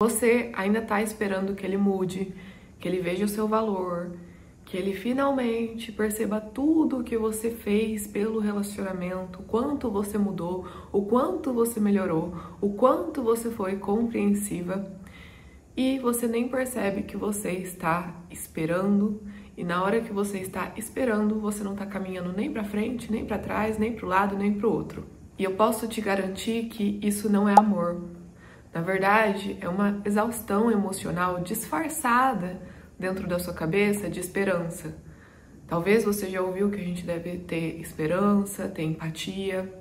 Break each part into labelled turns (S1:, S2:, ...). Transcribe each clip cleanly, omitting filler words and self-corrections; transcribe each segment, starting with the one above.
S1: Você ainda está esperando que ele mude, que ele veja o seu valor, que ele finalmente perceba tudo o que você fez pelo relacionamento, o quanto você mudou, o quanto você melhorou, o quanto você foi compreensiva, e você nem percebe que você está esperando, e na hora que você está esperando, você não está caminhando nem para frente, nem para trás, nem para o lado, nem para o outro. E eu posso te garantir que isso não é amor. Na verdade, é uma exaustão emocional disfarçada dentro da sua cabeça de esperança. Talvez você já ouviu que a gente deve ter esperança, ter empatia.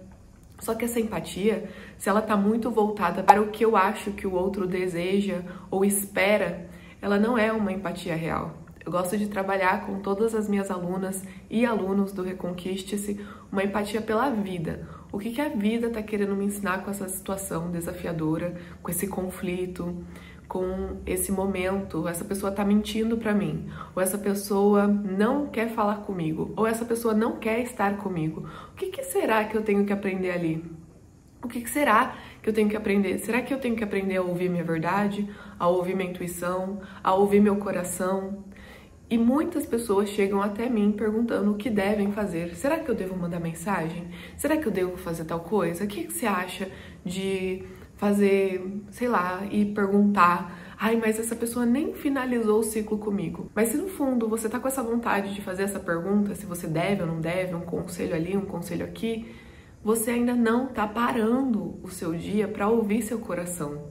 S1: Só que essa empatia, se ela está muito voltada para o que eu acho que o outro deseja ou espera, ela não é uma empatia real. Eu gosto de trabalhar com todas as minhas alunas e alunos do Reconquiste-se uma empatia pela vida. O que a vida está querendo me ensinar com essa situação desafiadora, com esse conflito, com esse momento? Essa pessoa está mentindo para mim, ou essa pessoa não quer falar comigo, ou essa pessoa não quer estar comigo. O que será que eu tenho que aprender ali? O que será que eu tenho que aprender? Será que eu tenho que aprender a ouvir minha verdade, a ouvir minha intuição, a ouvir meu coração? E muitas pessoas chegam até mim perguntando o que devem fazer. Será que eu devo mandar mensagem? Será que eu devo fazer tal coisa? O que você acha de fazer, sei lá, e perguntar? Ai, mas essa pessoa nem finalizou o ciclo comigo. Mas se no fundo você tá com essa vontade de fazer essa pergunta, se você deve ou não deve, um conselho ali, um conselho aqui, você ainda não tá parando o seu dia para ouvir seu coração.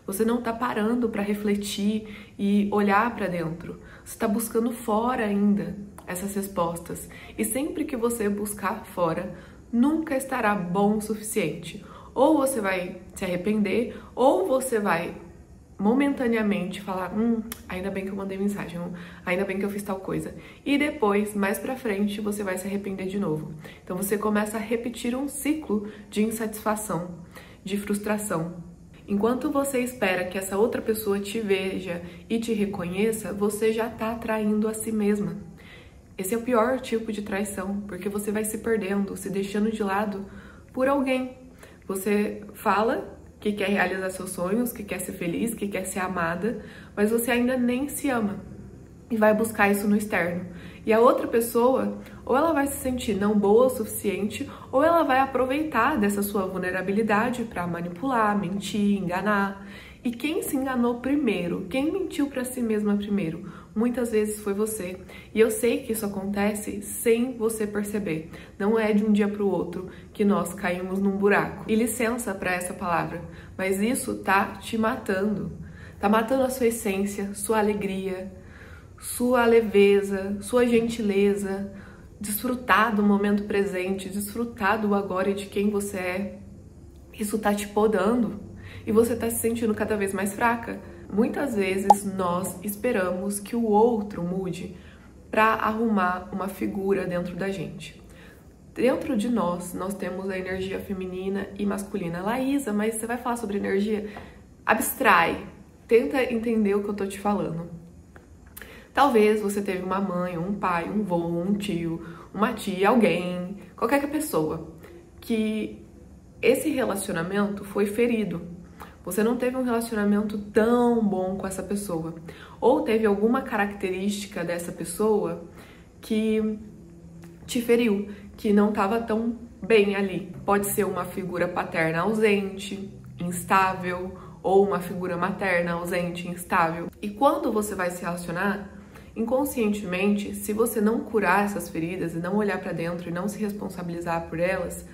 S1: Você não tá parando para refletir e olhar para dentro. Você está buscando fora ainda essas respostas. E sempre que você buscar fora, nunca estará bom o suficiente. Ou você vai se arrepender, ou você vai momentaneamente falar, ainda bem que eu mandei mensagem, ainda bem que eu fiz tal coisa. E depois, mais pra frente, você vai se arrepender de novo. Então você começa a repetir um ciclo de insatisfação, de frustração. Enquanto você espera que essa outra pessoa te veja e te reconheça, você já tá traindo a si mesma. Esse é o pior tipo de traição, porque você vai se perdendo, se deixando de lado por alguém. Você fala que quer realizar seus sonhos, que quer ser feliz, que quer ser amada, mas você ainda nem se ama e vai buscar isso no externo. E a outra pessoa, ou ela vai se sentir não boa o suficiente, ou ela vai aproveitar dessa sua vulnerabilidade para manipular, mentir, enganar. E quem se enganou primeiro, quem mentiu para si mesma primeiro, muitas vezes foi você. E eu sei que isso acontece sem você perceber. Não é de um dia para o outro que nós caímos num buraco. E licença para essa palavra, mas isso tá te matando. Tá matando a sua essência, sua alegria, sua leveza, sua gentileza, desfrutar do momento presente, desfrutar do agora e de quem você é. Isso tá te podando. E você tá se sentindo cada vez mais fraca. Muitas vezes nós esperamos que o outro mude para arrumar uma figura dentro da gente. Dentro de nós temos a energia feminina e masculina. Laísa, mas você vai falar sobre energia? Abstrai. Tenta entender o que eu tô te falando. Talvez você teve uma mãe, um pai, um vô, um tio, uma tia, alguém, qualquer pessoa, que esse relacionamento foi ferido. Você não teve um relacionamento tão bom com essa pessoa. Ou teve alguma característica dessa pessoa que te feriu, que não estava tão bem ali. Pode ser uma figura paterna ausente, instável, ou uma figura materna ausente, instável. E quando você vai se relacionar, inconscientemente, se você não curar essas feridas e não olhar para dentro e não se responsabilizar por elas,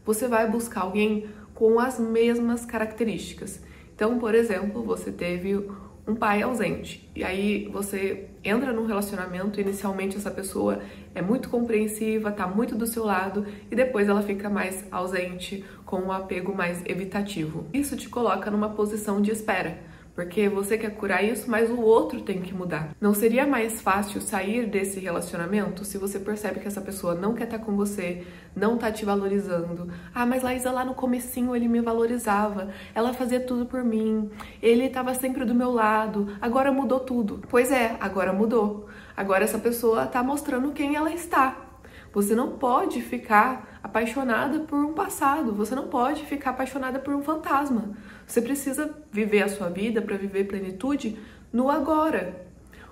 S1: você vai buscar alguém com as mesmas características. Então, por exemplo, você teve um pai ausente, e aí você entra num relacionamento, inicialmente essa pessoa é muito compreensiva, tá muito do seu lado, e depois ela fica mais ausente, com um apego mais evitativo. Isso te coloca numa posição de espera, porque você quer curar isso, mas o outro tem que mudar. Não seria mais fácil sair desse relacionamento se você percebe que essa pessoa não quer estar com você, não tá te valorizando? Ah, mas Laísa, lá no comecinho ele me valorizava, ela fazia tudo por mim, ele estava sempre do meu lado, agora mudou tudo. Pois é, agora mudou. Agora essa pessoa tá mostrando quem ela está. Você não pode ficar apaixonada por um passado, você não pode ficar apaixonada por um fantasma. Você precisa viver a sua vida para viver plenitude no agora.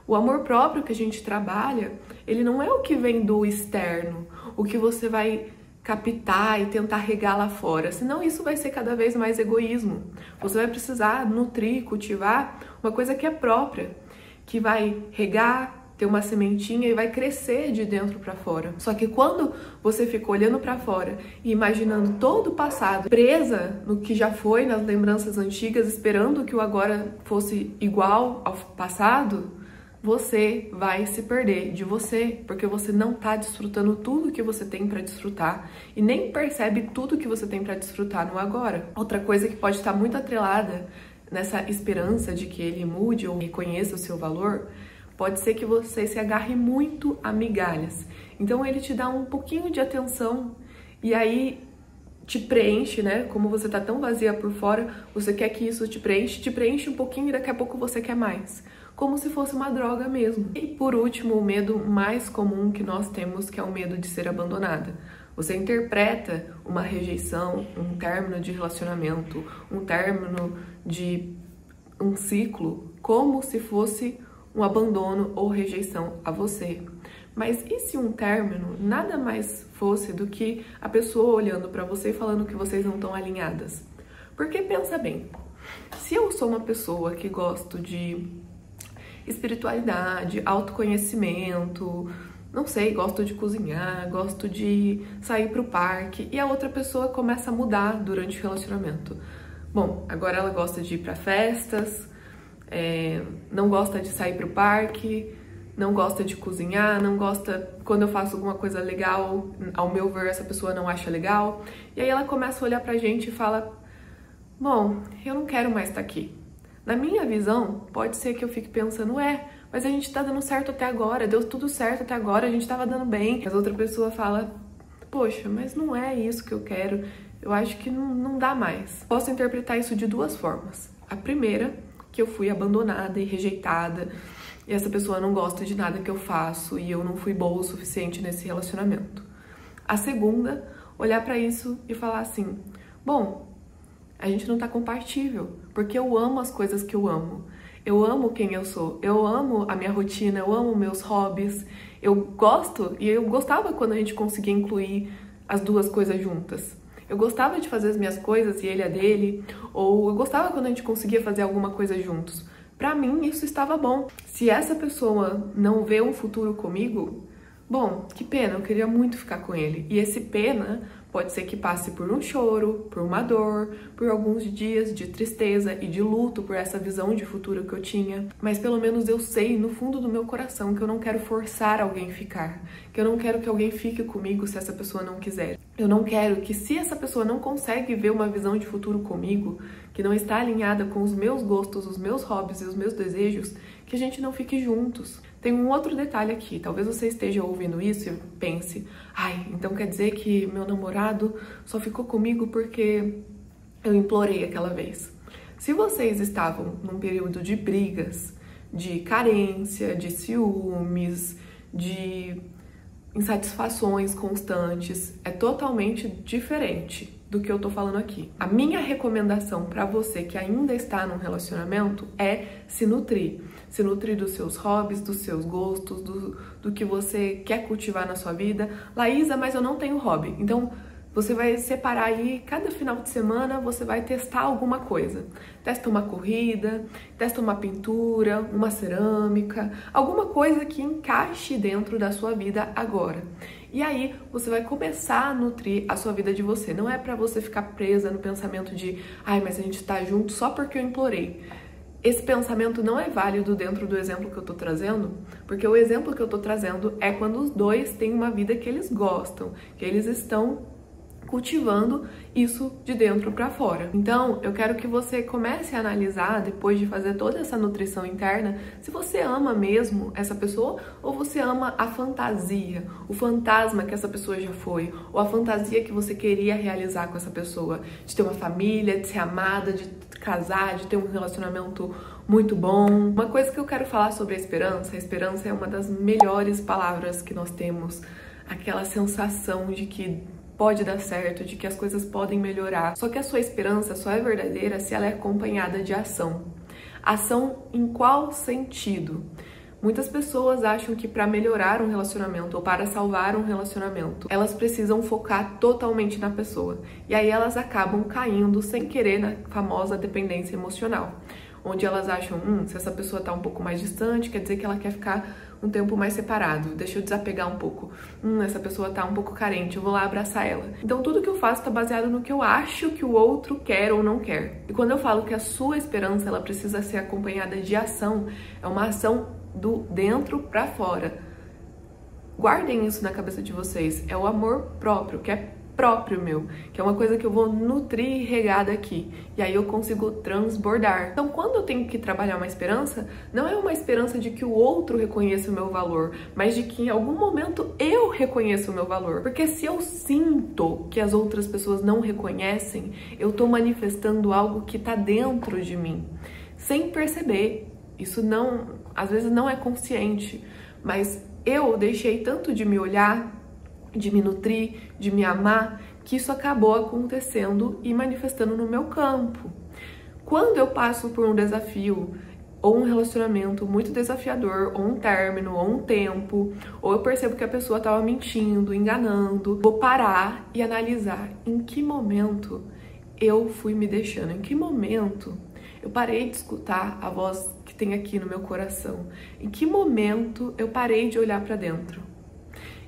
S1: O amor próprio que a gente trabalha, ele não é o que vem do externo, o que você vai captar e tentar regar lá fora, senão isso vai ser cada vez mais egoísmo. Você vai precisar nutrir, cultivar uma coisa que é própria, que vai regar, ter uma sementinha e vai crescer de dentro para fora. Só que quando você fica olhando para fora e imaginando todo o passado, presa no que já foi, nas lembranças antigas, esperando que o agora fosse igual ao passado, você vai se perder de você, porque você não tá desfrutando tudo que você tem para desfrutar e nem percebe tudo que você tem para desfrutar no agora. Outra coisa que pode estar muito atrelada nessa esperança de que ele mude ou reconheça o seu valor, pode ser que você se agarre muito a migalhas. Então ele te dá um pouquinho de atenção e aí te preenche, né? Como você tá tão vazia por fora, você quer que isso te preenche um pouquinho e daqui a pouco você quer mais. Como se fosse uma droga mesmo. E por último, o medo mais comum que nós temos, que é o medo de ser abandonada. Você interpreta uma rejeição, um término de relacionamento, um término de um ciclo, como se fosse um abandono ou rejeição a você. Mas e se um término nada mais fosse do que a pessoa olhando para você e falando que vocês não estão alinhadas? Porque pensa bem, se eu sou uma pessoa que gosto de espiritualidade, autoconhecimento, não sei, gosto de cozinhar, gosto de sair pro parque, e a outra pessoa começa a mudar durante o relacionamento. Bom, agora ela gosta de ir pra festas, não gosta de sair pro parque, não gosta de cozinhar, não gosta quando eu faço alguma coisa legal, ao meu ver essa pessoa não acha legal, e aí ela começa a olhar pra gente e fala: bom, eu não quero mais estar aqui. Na minha visão, pode ser que eu fique pensando, mas a gente tá dando certo até agora, deu tudo certo até agora, a gente tava dando bem. Mas outra pessoa fala, poxa, mas não é isso que eu quero, eu acho que não dá mais. Posso interpretar isso de duas formas. A primeira, que eu fui abandonada e rejeitada, e essa pessoa não gosta de nada que eu faço, e eu não fui boa o suficiente nesse relacionamento. A segunda, olhar pra isso e falar assim, bom, a gente não tá compatível, porque eu amo as coisas que eu amo. Eu amo quem eu sou, eu amo a minha rotina, eu amo meus hobbies. Eu gosto, e eu gostava quando a gente conseguia incluir as duas coisas juntas. Eu gostava de fazer as minhas coisas e ele a dele, ou eu gostava quando a gente conseguia fazer alguma coisa juntos. Pra mim, isso estava bom. Se essa pessoa não vê um futuro comigo, bom, que pena, eu queria muito ficar com ele. E esse pena pode ser que passe por um choro, por uma dor, por alguns dias de tristeza e de luto por essa visão de futuro que eu tinha. Mas pelo menos eu sei no fundo do meu coração que eu não quero forçar alguém a ficar, que eu não quero que alguém fique comigo se essa pessoa não quiser. Eu não quero que, se essa pessoa não consegue ver uma visão de futuro comigo, que não está alinhada com os meus gostos, os meus hobbies e os meus desejos, que a gente não fique juntos. Tem um outro detalhe aqui, talvez você esteja ouvindo isso e pense, então quer dizer que meu namorado só ficou comigo porque eu implorei aquela vez. Se vocês estavam num período de brigas, de carência, de ciúmes, de insatisfações constantes, é totalmente diferente do que eu tô falando aqui. A minha recomendação para você que ainda está num relacionamento é se nutrir. Se nutrir dos seus hobbies, dos seus gostos, do que você quer cultivar na sua vida. Laísa, mas eu não tenho hobby. Então, você vai separar aí, cada final de semana você vai testar alguma coisa. Testa uma corrida, testa uma pintura, uma cerâmica, alguma coisa que encaixe dentro da sua vida agora. E aí você vai começar a nutrir a sua vida de você. Não é pra você ficar presa no pensamento de mas a gente tá junto só porque eu implorei. Esse pensamento não é válido dentro do exemplo que eu tô trazendo, porque o exemplo que eu tô trazendo é quando os dois têm uma vida que eles gostam, que eles estão cultivando isso de dentro para fora. Então, eu quero que você comece a analisar, depois de fazer toda essa nutrição interna, se você ama mesmo essa pessoa ou você ama a fantasia, o fantasma que essa pessoa já foi, ou a fantasia que você queria realizar com essa pessoa, de ter uma família, de ser amada, de casar, de ter um relacionamento muito bom. Uma coisa que eu quero falar sobre a esperança é uma das melhores palavras que nós temos, aquela sensação de que pode dar certo, de que as coisas podem melhorar. Só que a sua esperança só é verdadeira se ela é acompanhada de ação. Ação em qual sentido? Muitas pessoas acham que para melhorar um relacionamento ou para salvar um relacionamento, elas precisam focar totalmente na pessoa. E aí elas acabam caindo sem querer na famosa dependência emocional, onde elas acham, se essa pessoa tá um pouco mais distante, quer dizer que ela quer ficar um tempo mais separado, deixa eu desapegar um pouco. Essa pessoa tá um pouco carente, eu vou lá abraçar ela. Então tudo que eu faço tá baseado no que eu acho que o outro quer ou não quer. E quando eu falo que a sua esperança, ela precisa ser acompanhada de ação, é uma ação do dentro pra fora. Guardem isso na cabeça de vocês, é o amor próprio, que é próprio meu, que é uma coisa que eu vou nutrir e regar daqui, e aí eu consigo transbordar. Então, quando eu tenho que trabalhar uma esperança, não é uma esperança de que o outro reconheça o meu valor, mas de que em algum momento eu reconheça o meu valor. Porque se eu sinto que as outras pessoas não reconhecem, eu tô manifestando algo que tá dentro de mim, sem perceber. Isso não, às vezes não é consciente, mas eu deixei tanto de me olhar, de me nutrir, de me amar, que isso acabou acontecendo e manifestando no meu campo. Quando eu passo por um desafio, ou um relacionamento muito desafiador, ou um término, ou um tempo, ou eu percebo que a pessoa estava mentindo, enganando, vou parar e analisar em que momento eu fui me deixando, em que momento eu parei de escutar a voz que tem aqui no meu coração, em que momento eu parei de olhar para dentro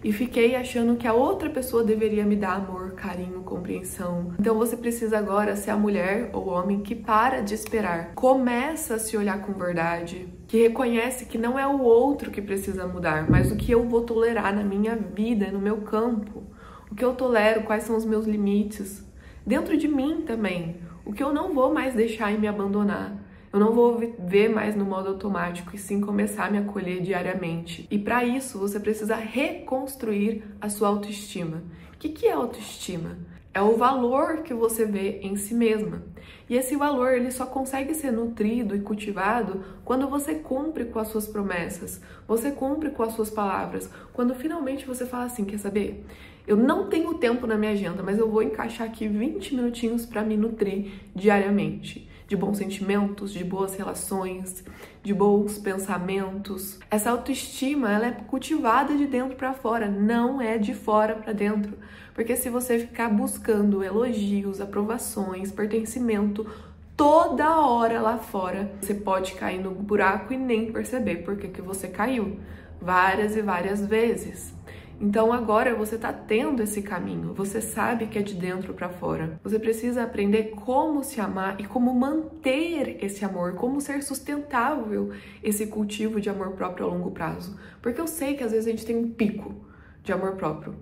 S1: e fiquei achando que a outra pessoa deveria me dar amor, carinho, compreensão. Então você precisa agora ser a mulher ou homem que para de esperar, começa a se olhar com verdade, que reconhece que não é o outro que precisa mudar, mas o que eu vou tolerar na minha vida, no meu campo, o que eu tolero, quais são os meus limites, dentro de mim também, o que eu não vou mais deixar e me abandonar. Eu não vou viver mais no modo automático e sim começar a me acolher diariamente. E para isso, você precisa reconstruir a sua autoestima. O que é autoestima? É o valor que você vê em si mesma. E esse valor, ele só consegue ser nutrido e cultivado quando você cumpre com as suas promessas, você cumpre com as suas palavras. Quando finalmente você fala assim, quer saber? Eu não tenho tempo na minha agenda, mas eu vou encaixar aqui 20 minutinhos para me nutrir diariamente. De bons sentimentos, de boas relações, de bons pensamentos. Essa autoestima, ela é cultivada de dentro para fora, não é de fora para dentro. Porque se você ficar buscando elogios, aprovações, pertencimento toda hora lá fora, você pode cair no buraco e nem perceber porque que você caiu várias e várias vezes. Então agora você tá tendo esse caminho, você sabe que é de dentro para fora. Você precisa aprender como se amar e como manter esse amor, como ser sustentável esse cultivo de amor próprio a longo prazo. Porque eu sei que às vezes a gente tem um pico de amor próprio.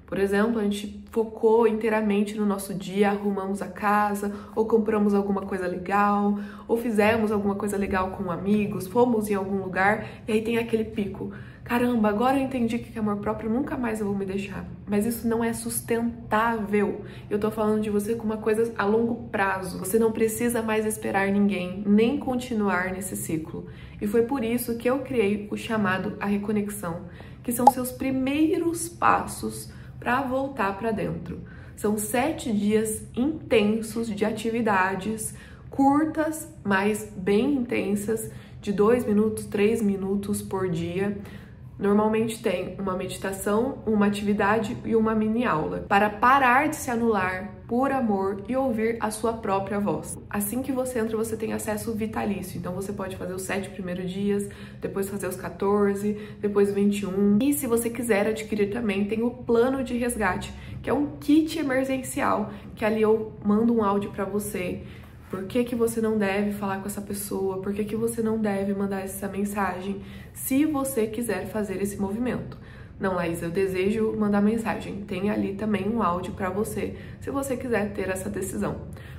S1: Por exemplo, a gente focou inteiramente no nosso dia, arrumamos a casa, ou compramos alguma coisa legal, ou fizemos alguma coisa legal com amigos, fomos em algum lugar, e aí tem aquele pico. Caramba, agora eu entendi que amor próprio nunca mais eu vou me deixar. Mas isso não é sustentável. Eu tô falando de você com uma coisa a longo prazo. Você não precisa mais esperar ninguém, nem continuar nesse ciclo. E foi por isso que eu criei o chamado A Reconexão, que são seus primeiros passos para voltar para dentro. São 7 dias intensos de atividades curtas, mas bem intensas, de 2 minutos, 3 minutos por dia. Normalmente tem uma meditação, uma atividade e uma mini aula para parar de se anular por amor e ouvir a sua própria voz. Assim que você entra, você tem acesso vitalício. Então você pode fazer os 7 primeiros dias, depois fazer os 14, depois 21. E se você quiser adquirir também, tem o plano de resgate, que é um kit emergencial, que ali eu mando um áudio para você. Por que você não deve falar com essa pessoa? Por que você não deve mandar essa mensagem? Se você quiser fazer esse movimento. Não, Laís, eu desejo mandar mensagem. Tem ali também um áudio para você, se você quiser ter essa decisão.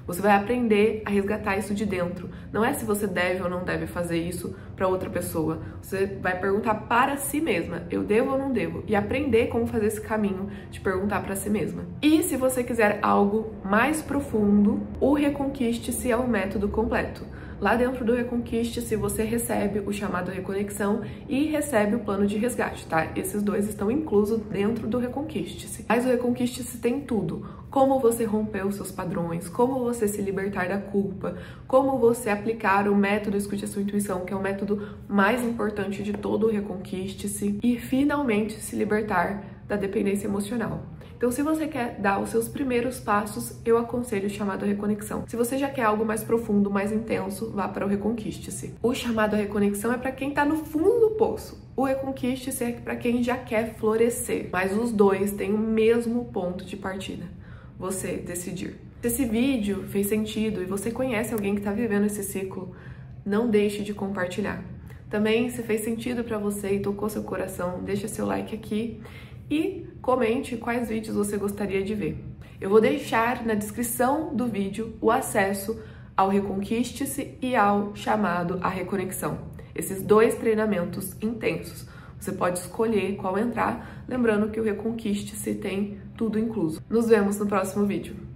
S1: Você vai aprender a resgatar isso de dentro. Não é se você deve ou não deve fazer isso para outra pessoa. Você vai perguntar para si mesma, eu devo ou não devo? E aprender como fazer esse caminho de perguntar para si mesma. E se você quiser algo mais profundo, o Reconquiste-se é o método completo. Lá dentro do Reconquiste-se você recebe o chamado Reconexão e recebe o plano de resgate, tá? Esses dois estão inclusos dentro do Reconquiste-se. Mas o Reconquiste-se tem tudo. Como você romper os seus padrões, como você se libertar da culpa, como você aplicar o método Escute a Sua Intuição, que é o método mais importante de todo o Reconquiste-se, e finalmente se libertar da dependência emocional. Então, se você quer dar os seus primeiros passos, eu aconselho o chamado Reconexão. Se você já quer algo mais profundo, mais intenso, vá para o Reconquiste-se. O chamado Reconexão é para quem está no fundo do poço. O Reconquiste-se é para quem já quer florescer. Mas os dois têm o mesmo ponto de partida. Você decidir. Se esse vídeo fez sentido e você conhece alguém que está vivendo esse ciclo, não deixe de compartilhar. Também, se fez sentido para você e tocou seu coração, deixa seu like aqui e comente quais vídeos você gostaria de ver. Eu vou deixar na descrição do vídeo o acesso ao Reconquiste-se e ao chamado a Reconexão. Esses dois treinamentos intensos. Você pode escolher qual entrar, lembrando que o Reconquiste-se tem tudo incluso. Nos vemos no próximo vídeo.